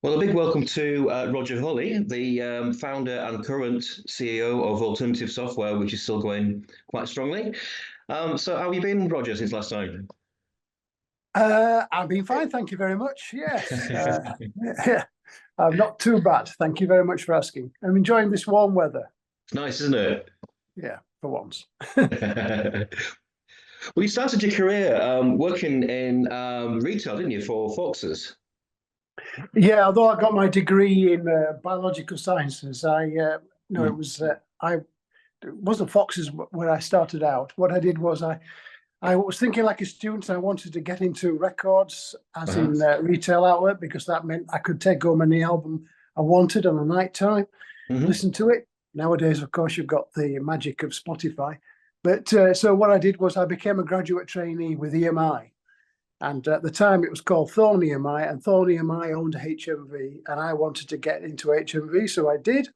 Well, a big welcome to Roger Hulley, the founder and current CEO of Alternative Software, which is still going quite strongly. So how have you been, Roger, since last time? I've been fine, thank you very much. Yes, yeah, I'm not too bad. Thank you very much for asking. I'm enjoying this warm weather. It's nice, isn't it? Yeah, for once. Well, you started your career working in retail, didn't you, for Foxes? Yeah, although I got my degree in biological sciences, no, Mm. it wasn't Foxes when I started out. What I did was I was thinking like a student. I wanted to get into records, as Uh-huh. in retail outlet, because that meant I could take home any album I wanted on a night time, Hmm. listen to it. Nowadays, of course, you've got the magic of Spotify. But so what I did was I became a graduate trainee with EMI. And at the time, it was called Thorn EMI, and Thorn EMI owned HMV, and I wanted to get into HMV, so I did.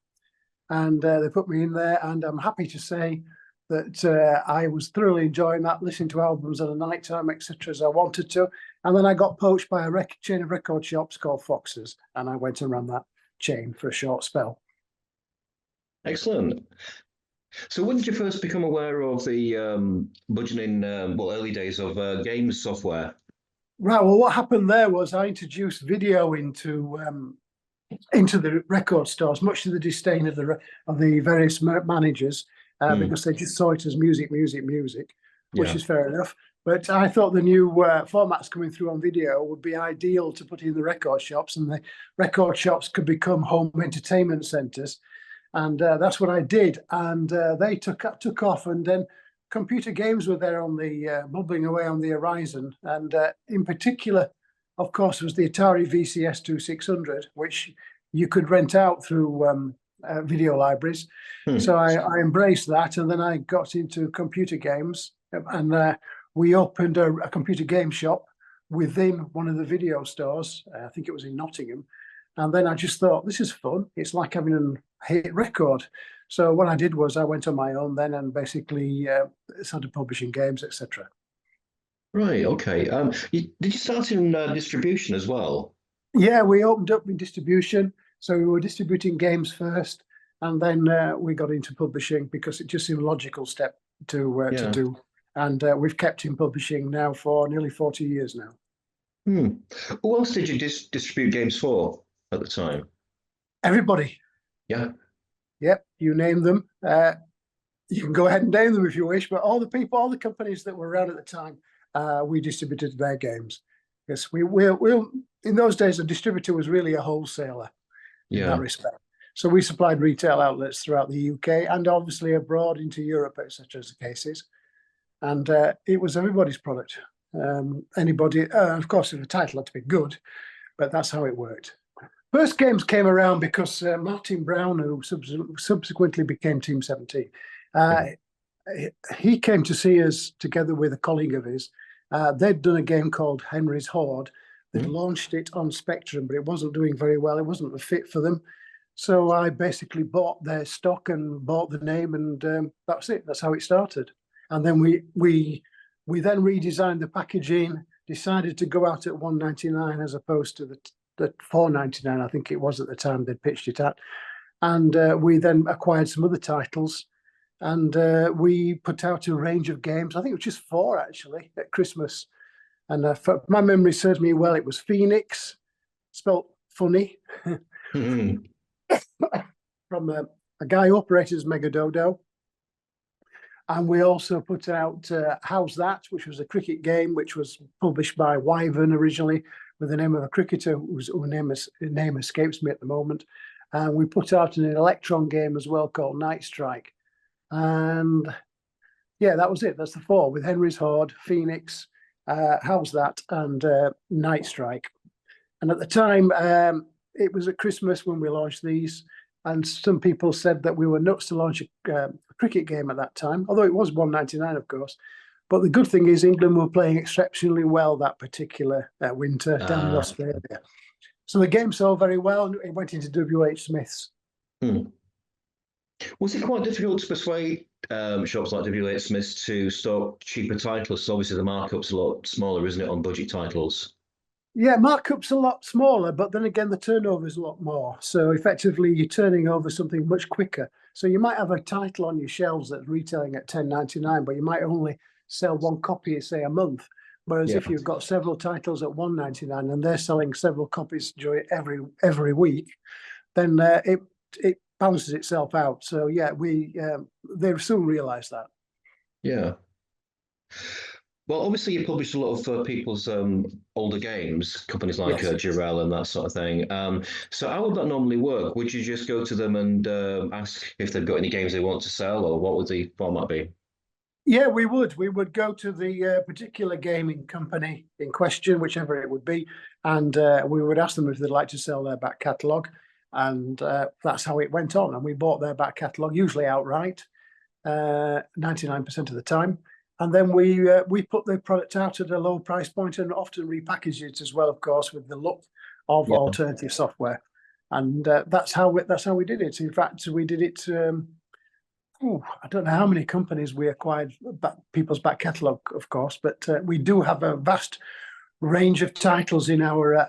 And they put me in there, and I'm happy to say that I was thoroughly enjoying that, listening to albums at a night time, etc., as I wanted to. And then I got poached by a chain of record shops called Foxes, and I went and ran that chain for a short spell. Excellent. So when did you first become aware of the budgeting, early days of games software? Right. Well, what happened there was I introduced video into the record stores, much to the disdain of the various managers, Mm. because they just saw it as music, music, music, which Yeah. is fair enough. But I thought the new formats coming through on video would be ideal to put in the record shops, and the record shops could become home entertainment centres. And that's what I did. And they took off, and then computer games were there on the bubbling away on the horizon. And in particular, of course, was the Atari VCS 2600, which you could rent out through video libraries. Hmm. So I embraced that, and then I got into computer games, and we opened a computer game shop within one of the video stores. I think it was in Nottingham. And then I just thought, this is fun. It's like having a hit record. So what I did was I went on my own then and basically started publishing games, etc. Right. Okay. Did you start in distribution as well? Yeah, we opened up in distribution. So we were distributing games first, and then we got into publishing because it just seemed a logical step to Yeah. do. And we've kept in publishing now for nearly 40 years now. Hmm. Who else did you distribute games for at the time? Everybody, Yeah. yep, you name them. You can go ahead and name them if you wish, but all the people, all the companies that were around at the time, we distributed their games. Yes, we in those days, a distributor was really a wholesaler in that Yeah. respect. So we supplied retail outlets throughout the UK and obviously abroad into Europe, etc., as the case is. And it was everybody's product. Anybody, of course, the title had to be good, but that's how it worked. First games came around because Martin Brown, who subsequently became Team 17, uh, Yeah. he came to see us together with a colleague of his. They'd done a game called Henry's Hoard. They'd Hmm. launched it on Spectrum, but it wasn't doing very well. It wasn't a fit for them. So I basically bought their stock and bought the name, and that's it. That's how it started. And then we then redesigned the packaging, decided to go out at 199 as opposed to the 499, I think it was at the time they'd pitched it at. And we then acquired some other titles, and we put out a range of games. I think it was just four actually at Christmas. And if my memory serves me well, it was Phoenix, spelt funny, Hmm. from a guy who operated as Megadodo. And we also put out How's That, which was a cricket game, which was published by Wyvern originally, with the name of a cricketer whose name escapes me at the moment. And we put out an Electron game as well called Night Strike. And yeah, that was it. That's the four with Henry's Hoard, Phoenix, How's That, and Night Strike. And at the time, it was at Christmas when we launched these. And some people said that we were nuts to launch a cricket game at that time, although it was 199, of course. But the good thing is England were playing exceptionally well that particular winter down in Uh, Australia. So the game sold very well, and it went into WH Smith's. hmm. Was it quite difficult to persuade shops like WH Smiths to stock cheaper titles? So obviously the markup's a lot smaller, isn't it, on budget titles? Yeah, markup's a lot smaller, but then again, the turnover is a lot more. So effectively, you're turning over something much quicker. So you might have a title on your shelves that's retailing at 10.99, but you might only sell one copy, say, a month. Whereas Yeah. if you've got several titles at 1.99 and they're selling several copies during every week, then it balances itself out. So yeah, they soon realise that. Yeah. Well, obviously, you publish a lot of people's older games, companies like Yes. Durell and that sort of thing. So, how would that normally work? Would you just go to them and ask if they've got any games they want to sell, or what would the format be? Yeah, we would. We would go to the particular gaming company in question, whichever it would be, and we would ask them if they'd like to sell their back catalogue, and that's how it went on. And we bought their back catalogue, usually outright, 99% of the time, and then we put the product out at a low price point and often repackage it as well, of course, with the look of Yeah. alternative software, and that's how we did it. In fact, we did it. I don't know how many companies we acquired people's back catalogue, of course, but we do have a vast range of titles in our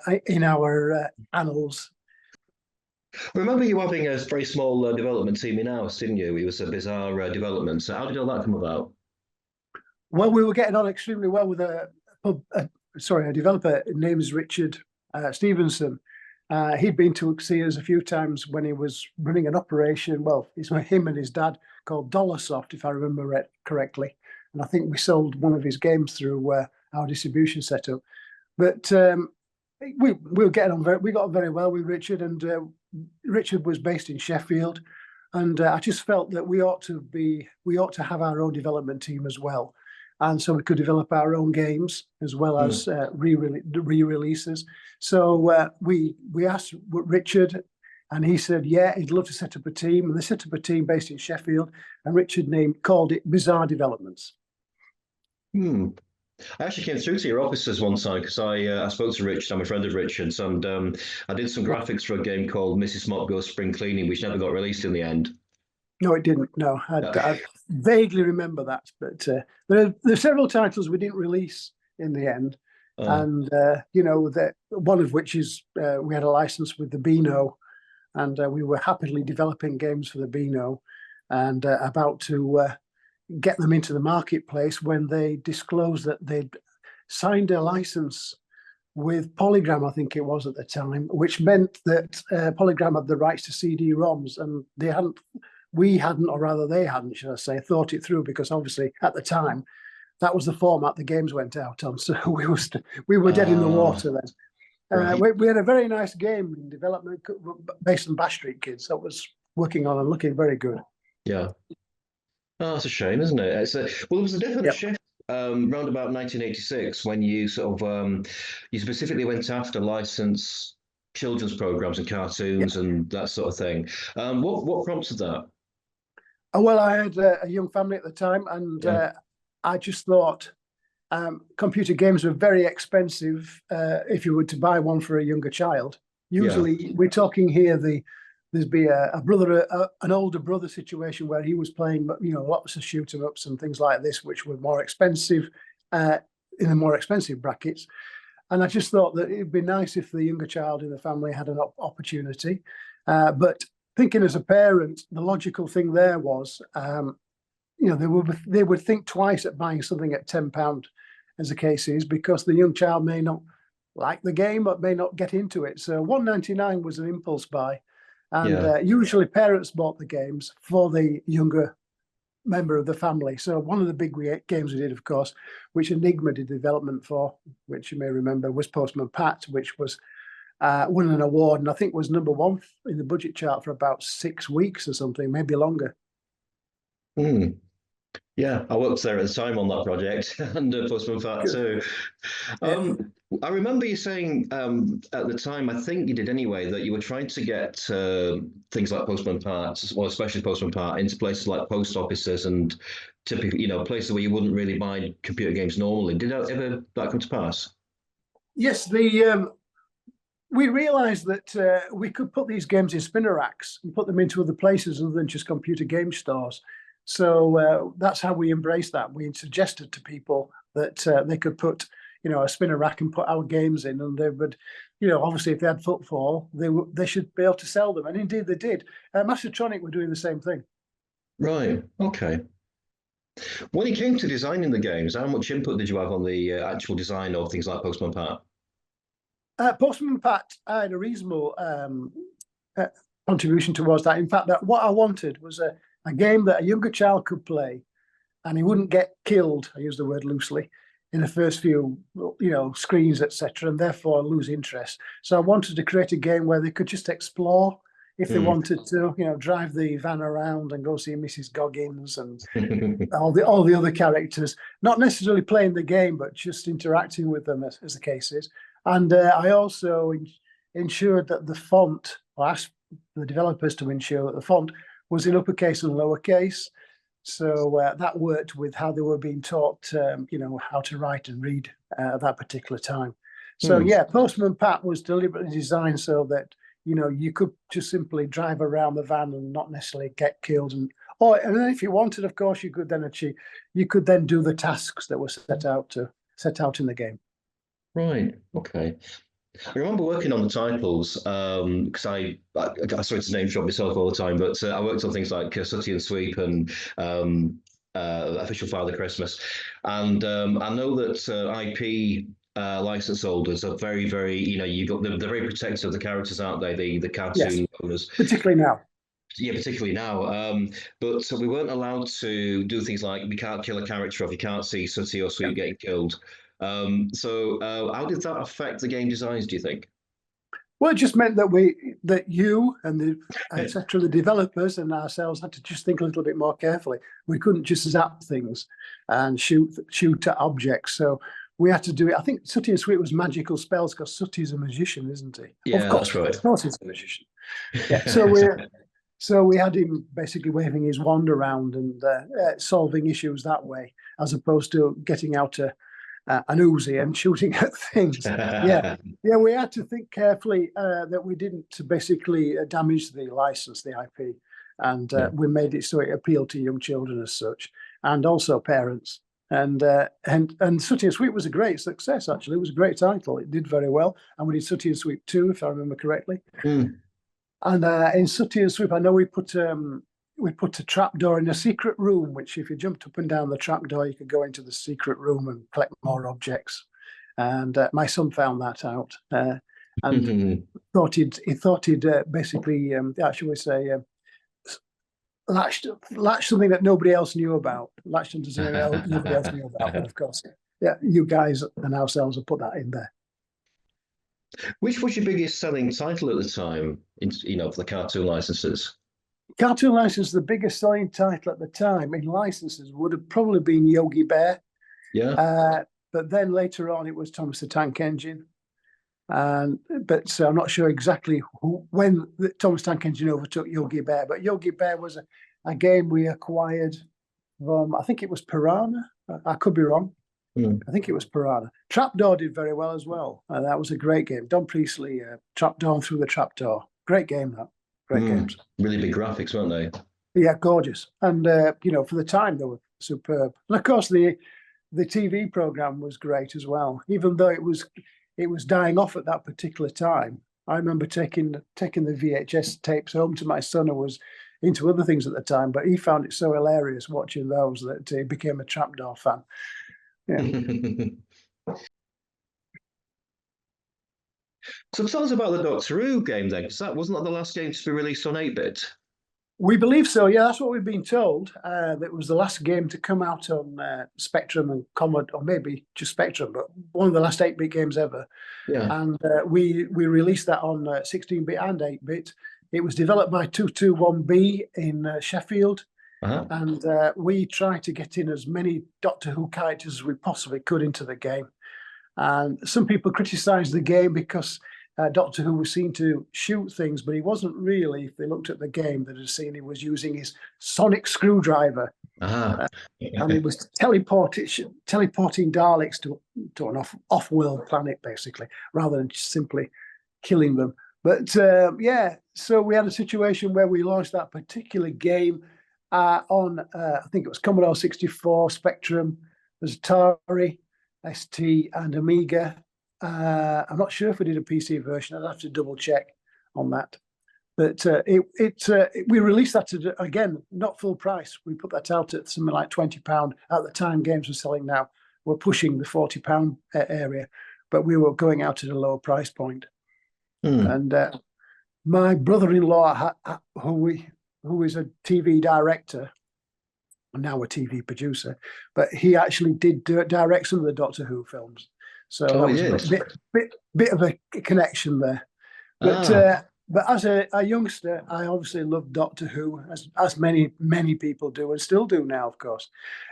annals. I remember you having a very small development team in-house, didn't you? It was a bizarre development. So, how did all that come about? Well, we were getting on extremely well with a developer. His name is Richard Stevenson. He'd been to see us a few times when he was running an operation. Well, it's him and his dad called Dollarsoft, if I remember it correctly. And I think we sold one of his games through our distribution setup. But we were getting on we got on very well with Richard, and Richard was based in Sheffield, and I just felt that we ought to have our own development team as well, and so we could develop our own games as well as re-releases. So we asked Richard, and he said, yeah, he'd love to set up a team, and they set up a team based in Sheffield, and Richard called it Bizarre Developments. Hmm. I actually came through to your offices one time because I spoke to Richard. I'm a friend of Richard's, and I did some graphics for a game called Mrs. Mop Goes Spring Cleaning, which never got released in the end. No, it didn't. No, I vaguely remember that, but there are several titles we didn't release in the end, and that one of which is we had a license with the Beano, and we were happily developing games for the Beano, and about to get them into the marketplace when they disclosed that they'd signed a license with Polygram, I think it was at the time, which meant that Polygram had the rights to CD-ROMs, and we hadn't, or rather they hadn't, should I say, thought it through, because obviously at the time that was the format the games went out on. So we were dead in the water then. Right. We had a very nice game in development based on Bash Street Kids that was working on and looking very good. Yeah. Oh, that's a shame, isn't it? Well, there was a definite Yep. shift around about 1986 when you sort of you specifically went after licensed children's programs and cartoons and that sort of thing. What prompted that? Well, I had a young family at the time, and I just thought computer games were very expensive if you were to buy one for a younger child. Usually, we're talking here there'd be a brother, an older brother situation where he was playing, lots of shoot 'em ups and things like this, which were more expensive in the more expensive brackets. And I just thought that it'd be nice if the younger child in the family had an opportunity. But thinking as a parent, the logical thing there was, they would think twice at buying something at £10, as the case is, because the young child may not like the game, but may not get into it. So £1.99 was an impulse buy. And usually parents bought the games for the younger member of the family. So one of the big games we did, of course, which Enigma did development for, which you may remember, was Postman Pat, which was won an award, and I think was #1 in the budget chart for about 6 weeks or something, maybe longer. Yeah, I worked there at the time on that project and Postman Pat too. I remember you saying at the time, I think you did anyway, that you were trying to get things like Postman Pat, well, especially Postman Pat, into places like post offices and typically, places where you wouldn't really buy computer games normally. Did that ever come to pass? Yes, we realised that we could put these games in spinner racks and put them into other places other than just computer game stores. So that's how we embraced that. We suggested to people that they could put a spinner rack and put our games in, and they would, obviously if they had footfall, they should be able to sell them, and indeed they did. Mastertronic were doing the same thing. Right. Okay. When it came to designing the games, how much input did you have on the actual design of things like Postman Pat? Postman Pat had a reasonable contribution towards that. In fact, that what I wanted was a game that a younger child could play, and he wouldn't get killed, I use the word loosely, in the first few, screens, etc., and therefore lose interest. So I wanted to create a game where they could just explore if they wanted to, drive the van around and go see Mrs. Goggins and all the other characters, not necessarily playing the game, but just interacting with them as the case is. And I also ensured that the font, or asked the developers to ensure that the font was in uppercase and lowercase. So that worked with how they were being taught, how to write and read at that particular time. So yeah, Postman Pat was deliberately designed so that, you could just simply drive around the van and not necessarily get killed. And then if you wanted, of course, you could then do the tasks that were set out in the game. Right. Okay. I remember working on the titles because I sorry to name drop myself all the time, but I worked on things like Sooty and Sweep and Official Father Christmas, and I know that IP license holders are very, very, they're very protective of the characters, aren't they? The cartoon owners, particularly now. Yeah, particularly now. But so we weren't allowed to do things like we can't kill a character off, you can't see Sooty or Sweep getting killed. So how did that affect the game designs, do you think? Well, it just meant that you and the developers and ourselves had to just think a little bit more carefully. We couldn't just zap things and shoot at objects. So we had to do it. I think Sooty and Sweep was magical spells because Sooty's a magician, isn't he? Yeah, of course, that's right. Of course, he's a magician. Yeah. So we had him basically waving his wand around and solving issues that way, as opposed to getting out an Uzi and shooting at things. Yeah, we had to think carefully that we didn't basically damage the license, the IP, and we made it so it appealed to young children as such, and also parents. And Sooty and Sweep was a great success. Actually, it was a great title. It did very well, and we did Sooty and Sweep 2, if I remember correctly. And in Sooty and Sweep, I know we put a trapdoor in a secret room, which if you jumped up and down the trapdoor, you could go into the secret room and collect more objects. And my son found that out and thought he'd basically, shall we say, latched something that nobody else knew about. Latched into something else nobody else knew about. But of course, you guys and ourselves have put that in there. Which was your biggest selling title at the time, for the cartoon licenses? Cartoon license, the biggest selling title at the time in licenses would have probably been Yogi Bear. Yeah. But then later on, it was Thomas the Tank Engine. But I'm not sure exactly when the Thomas Tank Engine overtook Yogi Bear. But Yogi Bear was a game we acquired from, I think it was Piranha. I could be wrong. I think it was Piranha. Trapdoor did very well as well. That was a great game. Don Priestley, Trapdoor through the Trapdoor. Great game, that. Great games. Really big graphics, weren't they? Yeah, gorgeous. And, for the time, they were superb. And, of course, the TV program was great as well, even though it was dying off at that particular time. I remember taking the VHS tapes home to my son, who was into other things at the time, but he found it so hilarious watching those that he became a Trapdoor fan. Yeah. So tell us about the Doctor Who game then, because wasn't that the last game to be released on 8-bit? We believe so. Yeah, that's what we've been told. That it was the last game to come out on Spectrum and Commodore, or maybe just Spectrum, but one of the last 8-bit games ever. Yeah. And we released that on 16-bit and 8-bit. It was developed by 221B in Sheffield. And we tried to get in as many Doctor Who characters as we possibly could into the game. And some people criticised the game because Doctor Who was seen to shoot things, but he wasn't really. If they looked at the game, they'd have seen he was using his sonic screwdriver. And he was teleporting Daleks to an off-world planet, basically, rather than just simply killing them. But so we had a situation where we launched that particular game on, I think it was Commodore 64, Spectrum, there's Atari, ST, and Amiga. I'm not sure if we did a PC version. I'd have to double check on that. But we released that again, not full price. We put that out at something like £20 at the time. Games were selling now. We're pushing the £40 area, but we were going out at a lower price point. And my brother-in-law, who is a TV director, and now a TV producer, but he actually did direct some of the Doctor Who films. So that was a bit of a connection there. But as a youngster, I obviously loved Doctor Who, as many people do and still do now, of course.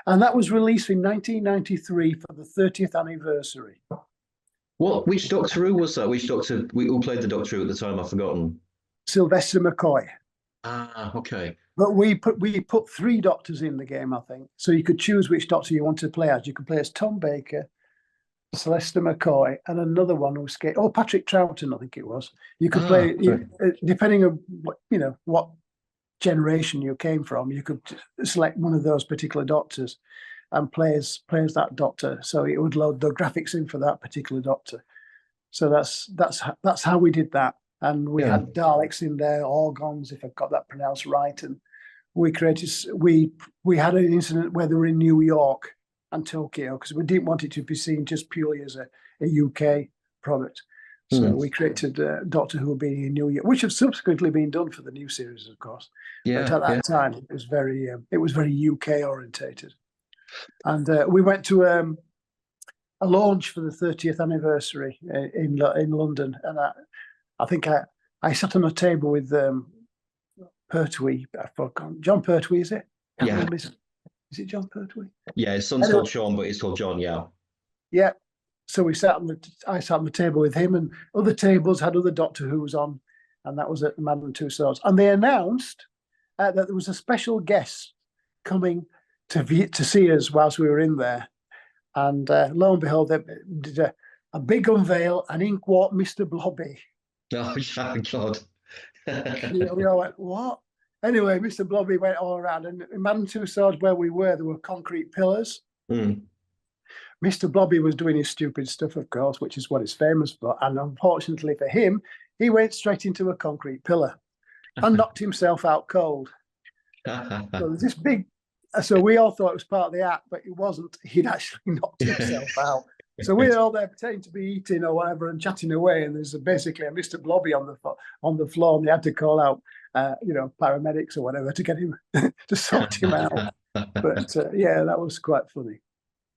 And that was released in 1993 for the 30th anniversary. Which Doctor Who was that? Who played the Doctor Who at the time? I've forgotten. Sylvester McCoy. Okay. But we put 3 Doctors in the game, I think. So you could choose which Doctor you want to play as. You could play as Tom Baker, Sylvester McCoy, and another one who was Patrick Troughton, I think it was. You could play depending on what generation you came from. You could select one of those particular Doctors and play as that Doctor. So it would load the graphics in for that particular Doctor. So that's how we did that. And we had Daleks in there, Orgons, if I've got that pronounced right. And we had an incident where they were in New York and Tokyo, because we didn't want it to be seen just purely as a UK product. So we created Doctor Who being in New York, which has subsequently been done for the new series, of course. But at that time, it was very UK orientated. And we went to a launch for the 30th anniversary in London, and I think I sat on a table with Pertwee. I forgot. John Pertwee, is it? Is it John Pertwee? Yeah, his son's called Sean, but he's called John. Yeah. Yeah. So I sat on the table with him, and other tables had other Doctor Who's on, and that was at the Madame Tussauds. And they announced that there was a special guest coming to see us whilst we were in there. And lo and behold, they did a big unveil, and in walked Mr. Blobby. Oh, God. We all went, what? Anyway, Mr. Blobby went all around, and in Madame Tussauds, where we were, there were concrete pillars. Mr. Blobby was doing his stupid stuff, of course, which is what he's famous for. And unfortunately for him, he went straight into a concrete pillar and knocked himself out cold. So there's this big. So we all thought it was part of the act, but it wasn't. He'd actually knocked himself out. So we're all there pretending to be eating or whatever and chatting away, and there's basically a Mr. Blobby on the floor, and they had to call out, paramedics or whatever to get him to sort him out. But that was quite funny.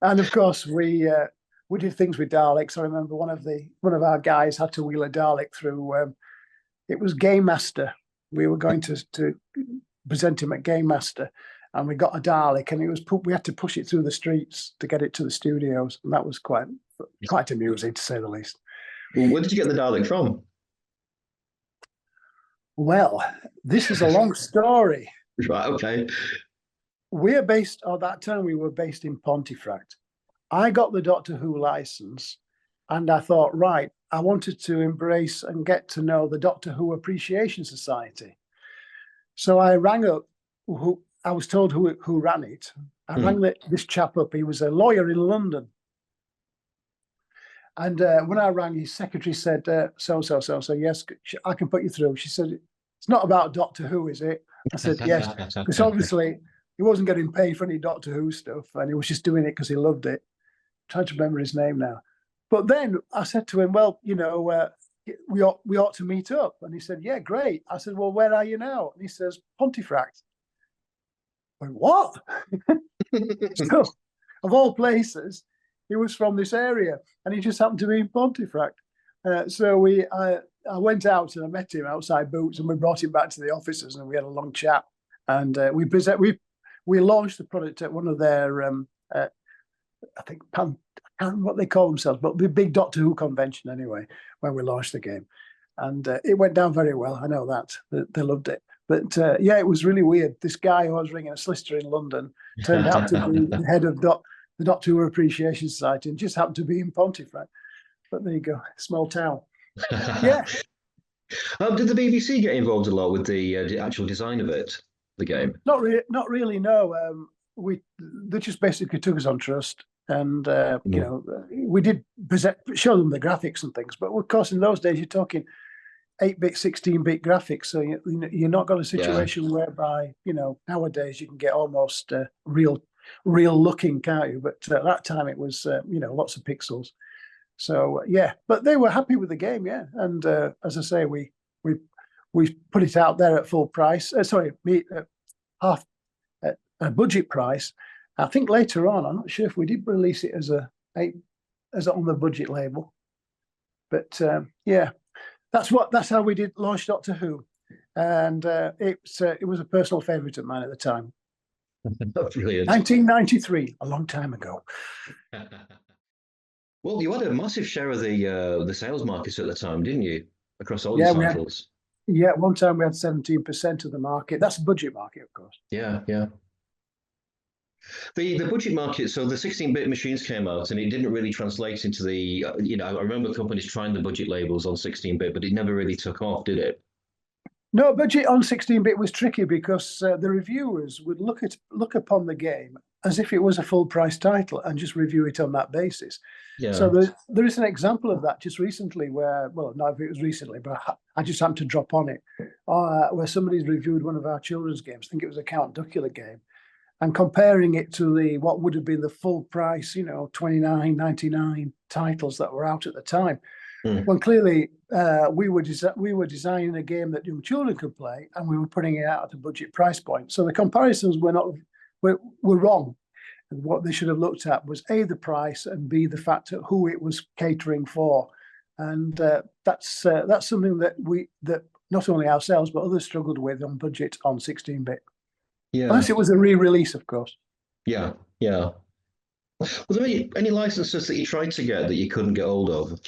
And of course, we did things with Daleks. I remember one of our guys had to wheel a Dalek through. It was Game Master. We were going to present him at Game Master, and we got a Dalek, and we had to push it through the streets to get it to the studios, and that was quite amusing, to say the least. Well, where did you get the Dalek from? Well, this is a long story. Right. Okay. That time we were based in Pontefract. I got the Doctor Who license, and I thought, right, I wanted to embrace and get to know the Doctor Who Appreciation Society. So I rang up I was told who ran it. I rang this chap up. He was a lawyer in London. And when I rang, his secretary said, so, yes, I can put you through. She said, it's not about Doctor Who, is it? I said, yes. Because obviously he wasn't getting paid for any Doctor Who stuff, and he was just doing it because he loved it. I'm trying to remember his name now. But then I said to him, well, we ought to meet up. And he said, yeah, great. I said, well, where are you now? And he says, Pontefract. I went, what? So, of all places, he was from this area, and he just happened to be in Pontefract. So I went out and I met him outside Boots, and we brought him back to the offices, and we had a long chat. And we launched the product at one of their, I think, I can't remember what they call themselves, but the big Doctor Who convention anyway, when we launched the game. And it went down very well. I know that. They loved it. But it was really weird. This guy who I was ringing, a solicitor in London, turned out to be the head of the Doctor Who Appreciation Society, and just happened to be in Pontefract. But there you go, small town. Yeah. Did the BBC get involved a lot with the actual design of it, the game? Not really. No. They just basically took us on trust. And we did show them the graphics and things, but of course in those days you're talking 8-bit, 16-bit graphics, so you're not got a situation whereby nowadays you can get almost real looking, can't you? But at that time it was lots of pixels. So but they were happy with the game, and as I say, we put it out there at full price. Half a budget price. I think later on, I'm not sure if we did release it as on the budget label, but that's how we did launch Doctor Who, and it was a personal favourite of mine at the time. Brilliant. 1993, a long time ago. Well, you had a massive share of the sales markets at the time, didn't you? Across all the titles. One time we had 17% of the market. That's a budget market, of course. Yeah. The budget market, so the 16-bit machines came out and it didn't really translate into the, I remember companies trying the budget labels on 16-bit, but it never really took off, did it? No, budget on 16-bit was tricky because the reviewers would look upon the game as if it was a full price title and just review it on that basis. Yeah. So there is an example of that just recently where, well, not if it was recently, but I just happened to drop on it, where somebody's reviewed one of our children's games. I think it was a Count Duckula game, and comparing it to what would have been the full price, $29.99 titles that were out at the time. When clearly we were designing a game that young children could play, and we were putting it out at a budget price point. So the comparisons were wrong. And what they should have looked at was A, the price, and B, the fact of who it was catering for. And that's something that not only ourselves but others struggled with on budget on 16-bit. Yeah. Unless it was a re-release, of course. Yeah. Was there any licenses that you tried to get that you couldn't get hold of?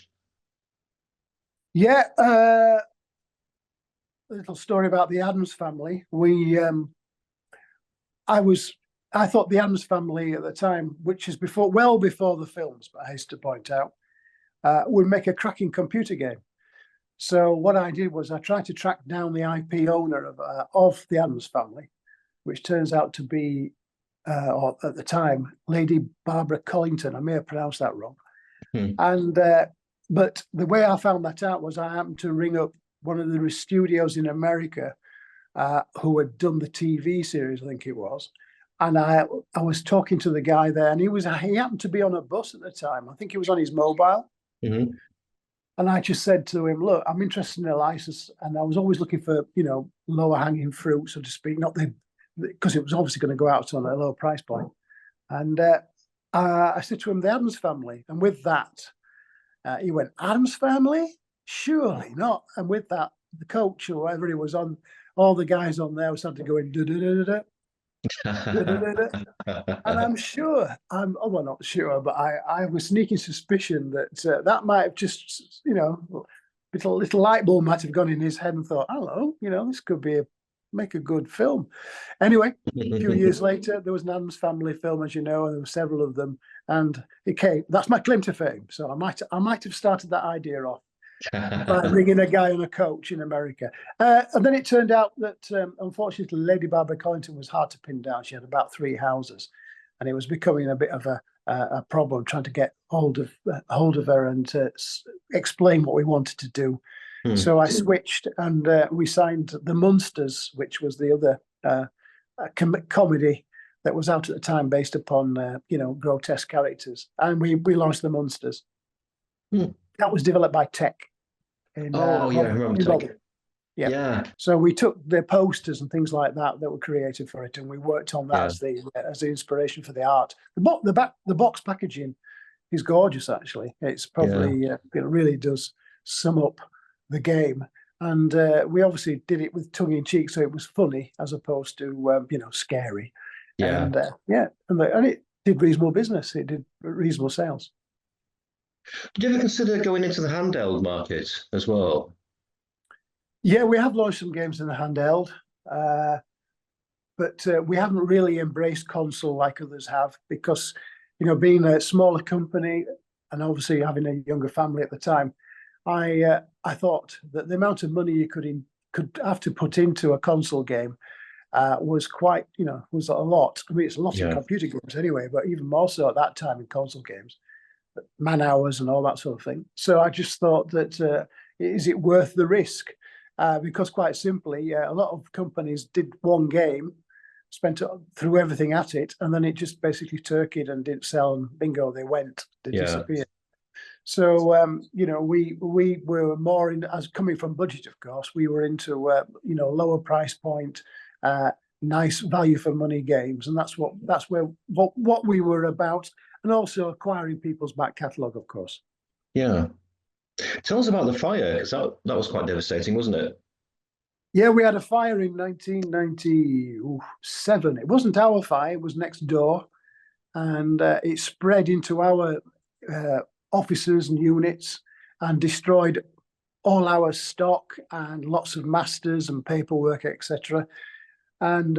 Yeah, a little story about the Addams Family. I thought the Addams Family at the time, which is well before the films, but I have to point out, would make a cracking computer game. So what I did was I tried to track down the IP owner of the Addams Family, which turns out to be, or at the time, Lady Barbara Collington. I may have pronounced that wrong. And but the way I found that out was I happened to ring up one of the studios in America who had done the TV series, I think it was. And I was talking to the guy there, and he happened to be on a bus at the time. I think he was on his mobile. Mm-hmm. And I just said to him, look, I'm interested in a license. And I was always looking for, lower hanging fruit, so to speak, because it was obviously going to go out on a low price point. And I said to him, the Addams Family. And with that, he went, Addams Family? Surely not. And with that, the coach or whatever he was on, all the guys on there started going, da-da-da-da-da. And I'm sure, well, not sure, but I have a sneaking suspicion that that might have just, little light bulb might have gone in his head and thought, hello, this could make a good film. Anyway, a few years later, there was an Addams Family film, as you know, and there were several of them, and that's my claim to fame. So I might have started that idea off by ringing a guy on a coach in America. And then it turned out that, unfortunately, Lady Barbara Collington was hard to pin down. She had about 3 houses, and it was becoming a bit of a problem trying to get hold of her and to explain what we wanted to do. So I switched, and we signed The Munsters, which was the other comedy that was out at the time based upon, grotesque characters. And we launched The Munsters. That was developed by Tech. I remember Tech. Yeah. So we took the posters and things like that were created for it, and we worked on that as the inspiration for the art. The box packaging is gorgeous, actually. It's probably it really does sum up the game, and we obviously did it with tongue in cheek, so it was funny as opposed to scary. And it did reasonable business. It did reasonable sales. Did you ever consider going into the handheld market as well? Yeah, we have launched some games in the handheld, but we haven't really embraced console like others have, because, being a smaller company and obviously having a younger family at the time, I thought that the amount of money you could have to put into a console game was quite, was a lot. I mean, it's a lot in Yeah. computer games anyway, but even more so at that time in console games, man hours and all that sort of thing. So I just thought that, is it worth the risk? Because quite simply, a lot of companies did one game, spent threw everything at it, and then it just basically turkeyed and didn't sell, and bingo, they Yeah. disappeared. So we were more in, as coming from budget, of course, we were into lower price point, nice value for money games, and that's what we were about, and also acquiring people's back catalogue, of course. Yeah. Tell us about the fire, because that was quite devastating, wasn't it? Yeah, we had a fire in 1997. It wasn't our fire; it was next door, and it spread into our offices and units and destroyed all our stock and lots of masters and paperwork, etc. And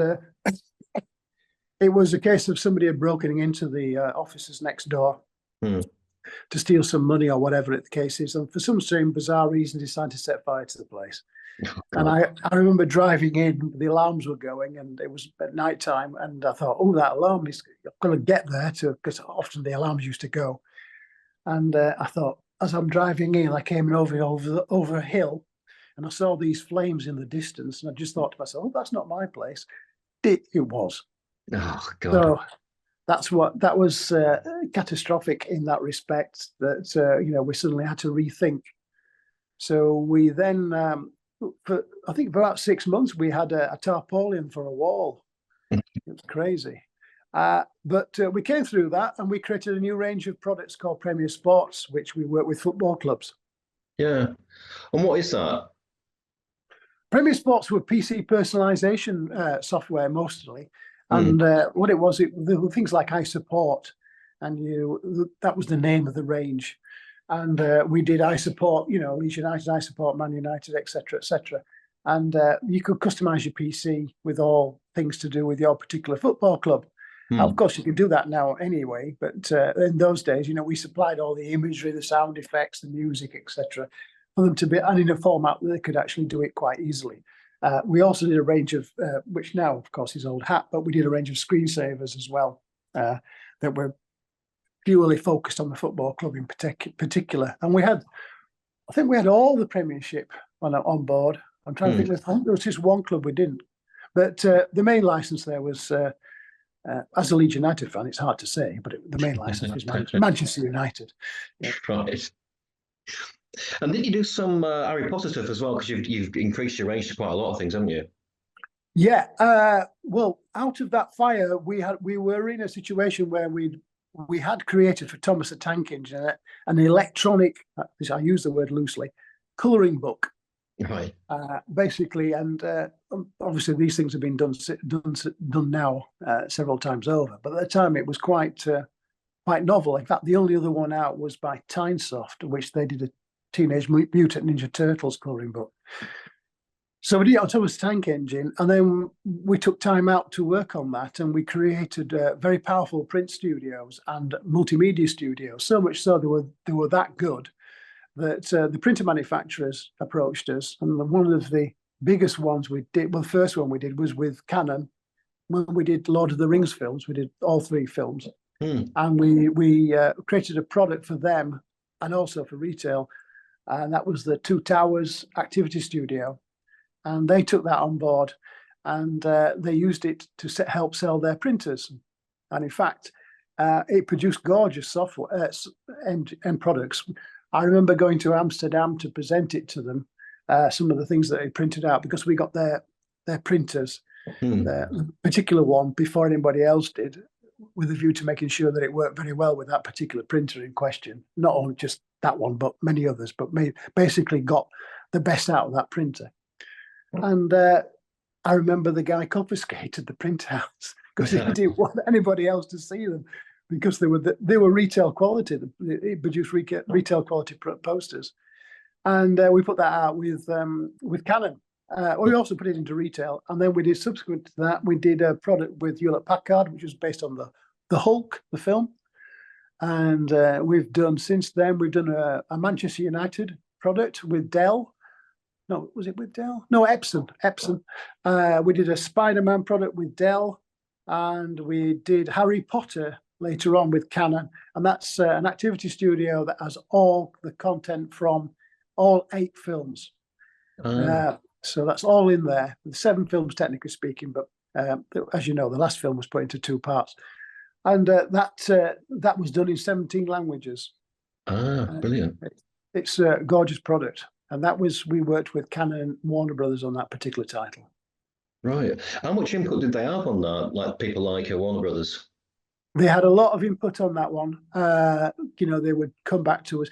it was a case of somebody had broken into the offices next door to steal some money or whatever the case is, and for some strange, bizarre reason, decided to set fire to the place. Oh, and I remember driving in, the alarms were going, and it was at night time, and I thought, oh, that alarm is going to get there, because often the alarms used to go. And I thought, as I'm driving in, I came in over a hill, and I saw these flames in the distance, and I just thought to myself, oh, that's not my place. It was. Oh, God. So that was catastrophic in that respect, that we suddenly had to rethink. So we then, for I think about 6 months, we had a tarpaulin for a wall. It was crazy. But we came through that, and we created a new range of products called Premier Sports, which we work with football clubs. Yeah. And what is that? Premier Sports were PC personalization software mostly. And what it was, there were things like iSupport, and that was the name of the range. And we did iSupport, Leeds United, iSupport Man United, etc., etc. And you could customize your PC with all things to do with your particular football club. Of course, you can do that now anyway, but in those days, we supplied all the imagery, the sound effects, the music, etc., for them to be, and in a format that they could actually do it quite easily. We also did a range of, which now, of course, is old hat, but we did a range of screensavers as well that were purely focused on the football club in particular. And I think we had all the Premiership on board. I'm trying to think, I think there was just one club we didn't. But the main license there was, as a Leeds United fan, it's hard to say, but the main license was Manchester United. Yeah. Right. And did you do some Harry Potter stuff as well? Because you've increased your range to quite a lot of things, haven't you? Yeah. Well, out of that fire, we were in a situation where we had created for Thomas the Tank Engine an electronic, I use the word loosely, colouring book. Right. Basically, and obviously these things have been done now several times over. But at the time, it was quite novel. In fact, the only other one out was by Tynesoft, which they did a Teenage Mutant Ninja Turtles colouring book. So we did it on Thomas Tank Engine, and then we took time out to work on that, and we created very powerful print studios and multimedia studios. So much so they were that good that the printer manufacturers approached us, and one of the biggest ones we did, well, the first one we did was with Canon. When we did Lord of the Rings films, we did all 3 films, and we created a product for them and also for retail, and that was the Two Towers Activity Studio. And they took that on board, and they used it to help sell their printers. And in fact, it produced gorgeous software and products. I remember going to Amsterdam to present it to them, some of the things that they printed out, because we got their printers, the particular one, before anybody else did, with a view to making sure that it worked very well with that particular printer in question. Not only just that one, but many others, but basically got the best out of that printer. And I remember the guy confiscated the printouts because he didn't want anybody else to see them, because they were retail quality. It produced retail quality posters, and we put that out with Canon. We also put it into retail, and then we did, subsequent to that, we did a product with Hewlett Packard, which was based on the Hulk, the film. And we've done, since then, we've done a Manchester United product with Dell. No, was it with Dell? No, Epson. Epson. We did a Spider-Man product with Dell, and we did Harry Potter later on with Canon, and that's an activity studio that has all the content from all 8 films. So that's all in there. 7 films, technically speaking, but as you know, the last film was put into 2 parts, and that was done in 17 languages. Brilliant. It's a gorgeous product, and we worked with Canon and Warner Brothers on that particular title. Right. How much input did they have on that? Like people like Warner Brothers? They had a lot of input on that one. They would come back to us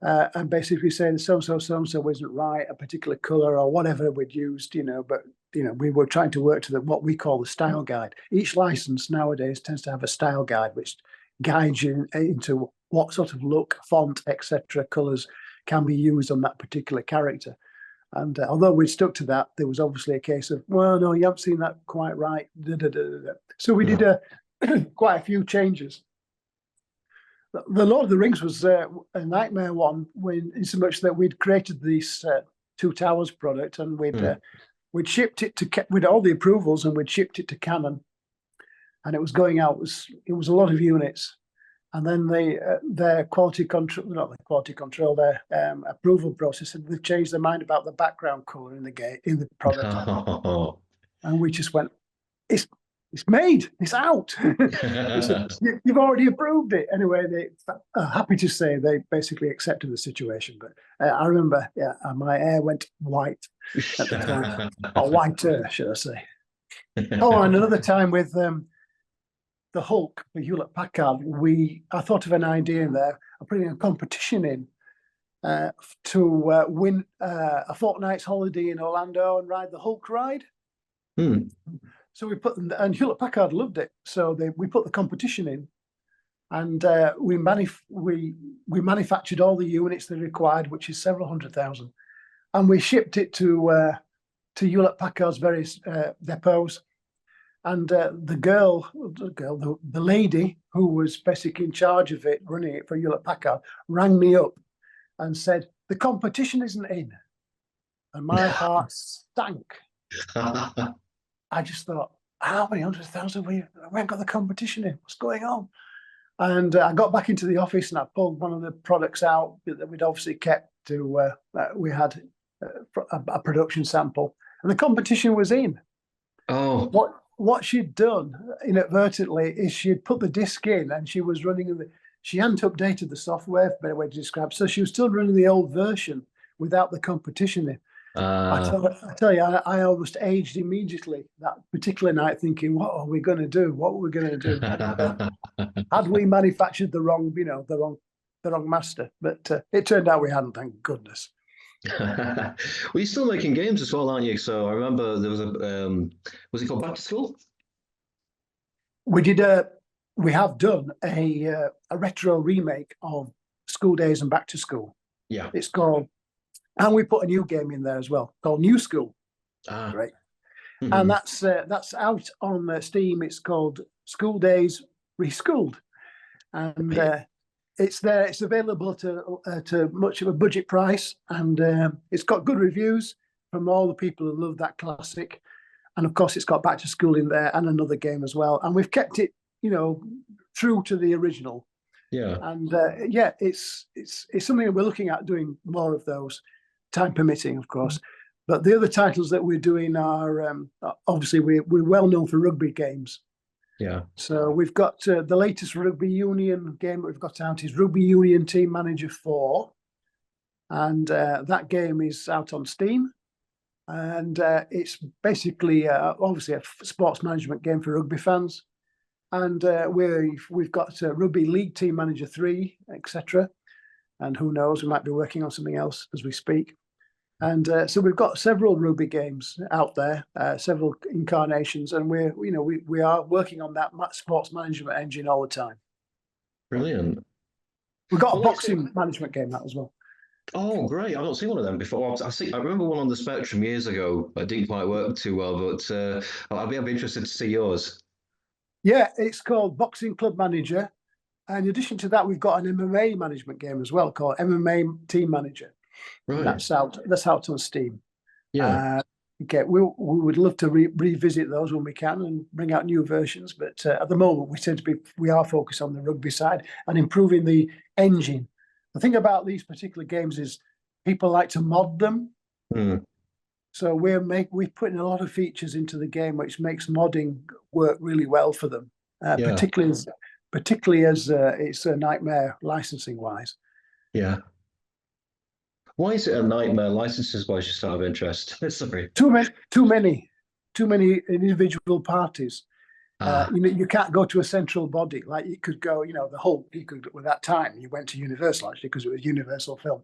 and basically say so-and-so wasn't right, a particular color or whatever we'd used, but we were trying to work to what we call the style guide. Each license nowadays tends to have a style guide, which guides you into what sort of look, font, etc., colors can be used on that particular character. And although we stuck to that, there was obviously a case of, well, no, you haven't seen that quite right. So we did quite a few changes. The Lord of the Rings was a nightmare one, in so much that we'd created this Two Towers product, and we'd shipped it with all the approvals, and we'd shipped it to Canon, and it was going out. It was a lot of units, and then their quality control, not the quality control, their approval process, and they changed their mind about the background color in the product, and we just went, it's made, it's out. You've already approved it. Anyway, happy to say they basically accepted the situation. But I remember, my hair went white at the time, or whiter, should I say. Oh, and another time with the Hulk, the Hewlett Packard, I thought of an idea in there of putting a competition in to win a fortnight's holiday in Orlando and ride the Hulk ride. So we and Hewlett Packard loved it. So we put the competition in, and we manufactured all the units they required, which is several 100,000, and we shipped it to Hewlett Packard's various depots. And the lady who was basically in charge of it, running it for Hewlett Packard, rang me up and said, "The competition isn't in," and my heart stank. I just thought, how many 100,000 we haven't got the competition in? What's going on? And I got back into the office and I pulled one of the products out that we'd obviously kept to. We had a production sample, and the competition was in. Oh, what she'd done inadvertently is she'd put the disc in, and she was running she hadn't updated the software, better way to describe. So she was still running the old version without the competition in. I tell you, I almost aged immediately that particular night, thinking, "What are we going to do? What were we going to do?" Had we manufactured the wrong master? But it turned out we hadn't. Thank goodness. Well, you're still making games as well, aren't you? So I remember there was was it called Back to School? We have done a retro remake of School Days and Back to School. Yeah, it's called. And we put a new game in there as well called New School. Right. And that's out on Steam. It's called School Days Reschooled, and it's there. It's available to much of a budget price, and it's got good reviews from all the people who love that classic. And of course, it's got Back to School in there and another game as well. And we've kept it, true to the original. Yeah. And it's something that we're looking at doing more of those. Time permitting, of course. But the other titles that we're doing are obviously we're well known for rugby games. Yeah. So we've got the latest rugby union game that we've got out is Rugby Union Team Manager 4, and that game is out on Steam, and it's basically obviously a sports management game for rugby fans, and we've got Rugby League Team Manager 3, etc. And who knows, we might be working on something else as we speak. And so we've got several rugby games out there, several incarnations, and we are working on that sports management engine all the time. Brilliant. We've got a boxing management game out as well. Oh, great! I've not seen one of them before. I remember one on the Spectrum years ago. It didn't quite work too well, but I'll be interested to see yours. Yeah, it's called Boxing Club Manager. And in addition to that, we've got an MMA management game as well called MMA Team Manager. Right. That's out on Steam. Yeah. Okay, we would love to revisit those when we can and bring out new versions. But at the moment, we are focused on the rugby side and improving the engine. The thing about these particular games is people like to mod them. Mm. So we put in a lot of features into the game, which makes modding work really well for them. Yeah. Particularly as it's a nightmare licensing wise. Yeah. Why is it a nightmare licenses wise, just out of interest? Sorry. Too many individual parties. Ah, You can't go to a central body like you could go. The whole you could with that time you went to Universal actually because it was Universal Film,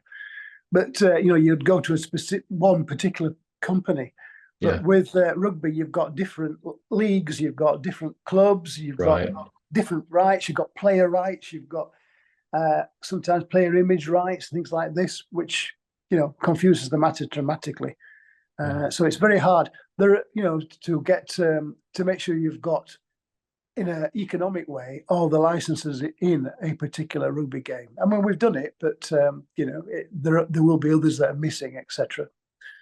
but you'd go to a specific one particular company. But yeah. with rugby, you've got different leagues, you've got different clubs, you've got Right. different rights, you've got player rights, you've got sometimes player image rights, things like this, which confuses the matter dramatically. Yeah. So it's very hard there, to get to make sure you've got in an economic way all the licenses in a particular rugby game. I mean, we've done it, but there will be others that are missing, etc.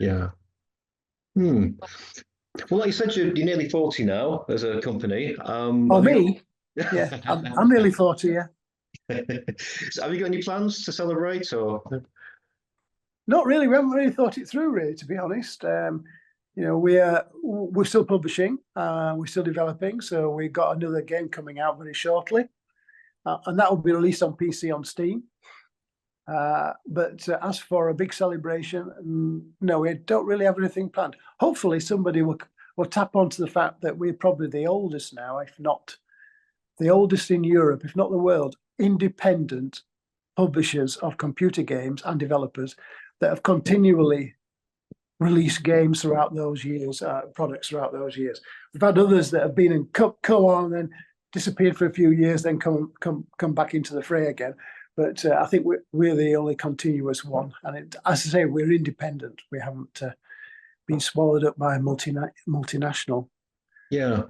Yeah. Hmm. Well, like you said, you're nearly 40 now as a company. Oh, Have you me? Yeah, I'm nearly 40. Yeah, so have you got any plans to celebrate or? not really. We haven't really thought it through, really, to be honest. We're still publishing, we're still developing, so we've got another game coming out very shortly, and that will be released on PC on Steam. But as for a big celebration, no, we don't really have anything planned. Hopefully, somebody will tap onto the fact that we're probably the oldest now, if not the oldest in Europe, if not the world, independent publishers of computer games and developers that have continually released games throughout those years, products throughout those years. We've had others that have been in co on and disappeared for a few years, then come back into the fray again. But I think we're the only continuous one. And as I say, we're independent. We haven't been swallowed up by a multinational. Yeah.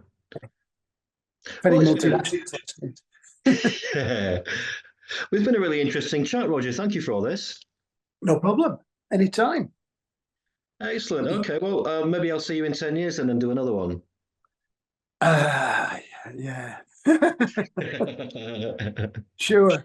Very Well, multinational. it's been a really interesting chat, Roger. Thank you for all this. No problem. Anytime. Excellent. Okay. Well, maybe I'll see you in 10 years and then do another one. Yeah. Sure.